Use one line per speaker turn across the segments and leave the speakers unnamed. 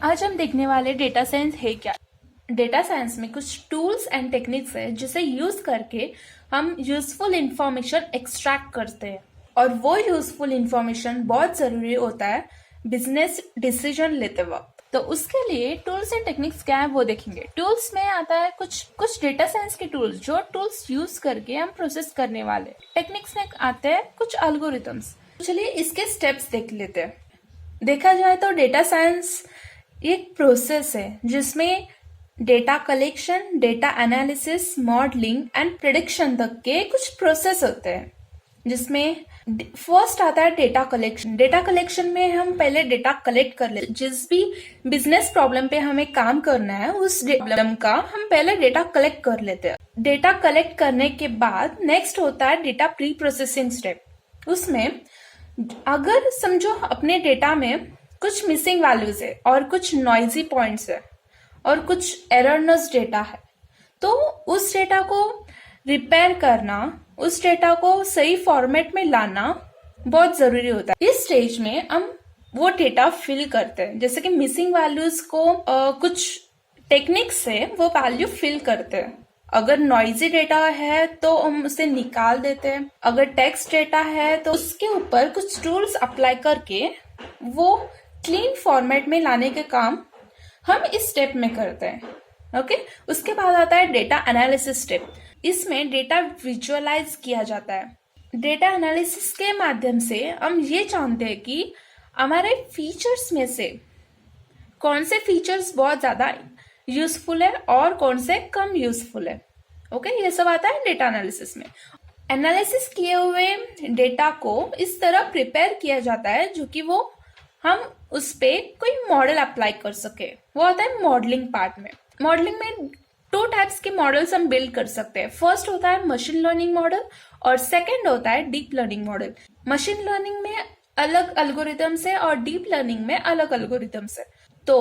आज हम देखने वाले डेटा साइंस है क्या। डेटा साइंस में कुछ टूल्स एंड टेक्निक्स है जिसे यूज करके हम यूजफुल इंफॉर्मेशन एक्सट्रैक्ट करते हैं, और वो यूजफुल इंफॉर्मेशन बहुत जरूरी होता है बिजनेस डिसीजन लेते वक्त। तो उसके लिए टूल्स एंड टेक्निक्स क्या है वो देखेंगे। टूल्स में आता है कुछ डेटा साइंस के टूल्स, जो टूल्स यूज करके हम प्रोसेस करने वाले। टेक्निक्स में आते हैं कुछ एल्गोरिथम्स। चलिए इसके स्टेप्स देख लेते हैं। देखा जाए तो डेटा साइंस एक प्रोसेस है जिसमें data collection, data analysis, modelling and prediction तक के कुछ प्रोसेस होते हैं। जिसमें फर्स्ट आता है डेटा कलेक्शन। डेटा कलेक्शन में हम पहले डेटा कलेक्ट कर लेते हैं। जिस भी बिजनेस प्रॉब्लम पे हमें काम करना है उस प्रॉब्लम का हम पहले डेटा कलेक्ट कर लेते हैं। डेटा कलेक्ट करने के बाद नेक्स्ट होता है डेटा प्री प्रोसेसिंग स्टेप। उसमें अगर समझो अपने डेटा में कुछ मिसिंग वैल्यूज है और कुछ नॉइजी पॉइंट्स है और कुछ एररनेस डेटा है, तो उस डेटा को रिपेयर करना, उस डेटा को सही फॉर्मेट में लाना बहुत जरूरी होता है। इस स्टेज में हम वो डेटा फिल करते हैं। जैसे कि मिसिंग वैल्यूज को कुछ टेक्निक्स से वो वैल्यू फिल करते हैं। अगर नॉइजी डेटा है तो हम उसे निकाल देते हैं। अगर टेक्स्ट डेटा है तो उसके ऊपर कुछ टूल्स अप्लाई करके वो क्लीन फॉर्मेट में लाने के काम हम इस स्टेप में करते हैं। ओके, उसके बाद आता है डेटा एनालिसिस स्टेप। इसमें डेटा विजुअलाइज किया जाता है। डेटा एनालिसिस के माध्यम से हम ये जानते हैं कि हमारे फीचर्स में से कौन से फीचर्स बहुत ज्यादा यूजफुल है और कौन से कम यूजफुल है। ओके, ये सब आता है डेटा एनालिसिस में। एनालिसिस किए हुए डेटा को इस तरह प्रिपेयर किया जाता है जो कि वो हम उस पे कोई मॉडल अप्लाई कर सके। वो आता है मॉडलिंग पार्ट में। मॉडलिंग में टू टाइप्स के मॉडल्स हम बिल्ड कर सकते हैं। फर्स्ट होता है मशीन लर्निंग मॉडल और सेकंड होता है deep learning model. Machine learning में अलग एल्गोरिथम्स है और डीप लर्निंग में अलग एल्गोरिथम्स है। तो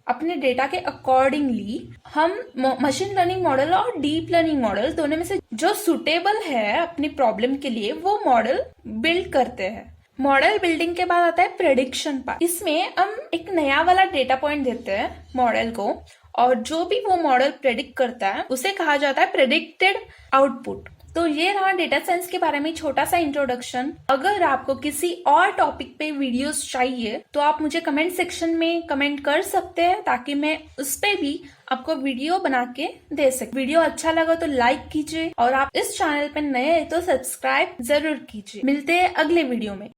अपने डेटा के अकॉर्डिंगली हम मशीन लर्निंग मॉडल और डीप लर्निंग मॉडल दोनों में से जो सुटेबल है अपनी प्रॉब्लम के लिए वो मॉडल बिल्ड करते हैं। मॉडल बिल्डिंग के बाद आता है प्रेडिक्शन पार्ट। इसमें हम एक नया वाला डेटा पॉइंट देते हैं मॉडल को, और जो भी वो मॉडल प्रेडिक्ट करता है उसे कहा जाता है प्रेडिक्टेड आउटपुट। तो ये रहा डेटा साइंस के बारे में छोटा सा इंट्रोडक्शन। अगर आपको किसी और टॉपिक पे वीडियोस चाहिए तो आप मुझे कमेंट सेक्शन में कमेंट कर सकते हैं, ताकि मैं उस पे भी आपको वीडियो बना के दे सकूं। वीडियो अच्छा लगा तो लाइक कीजिए, और आप इस चैनल पे नए हैं तो सब्सक्राइब जरूर कीजिए। मिलते हैं अगले वीडियो में।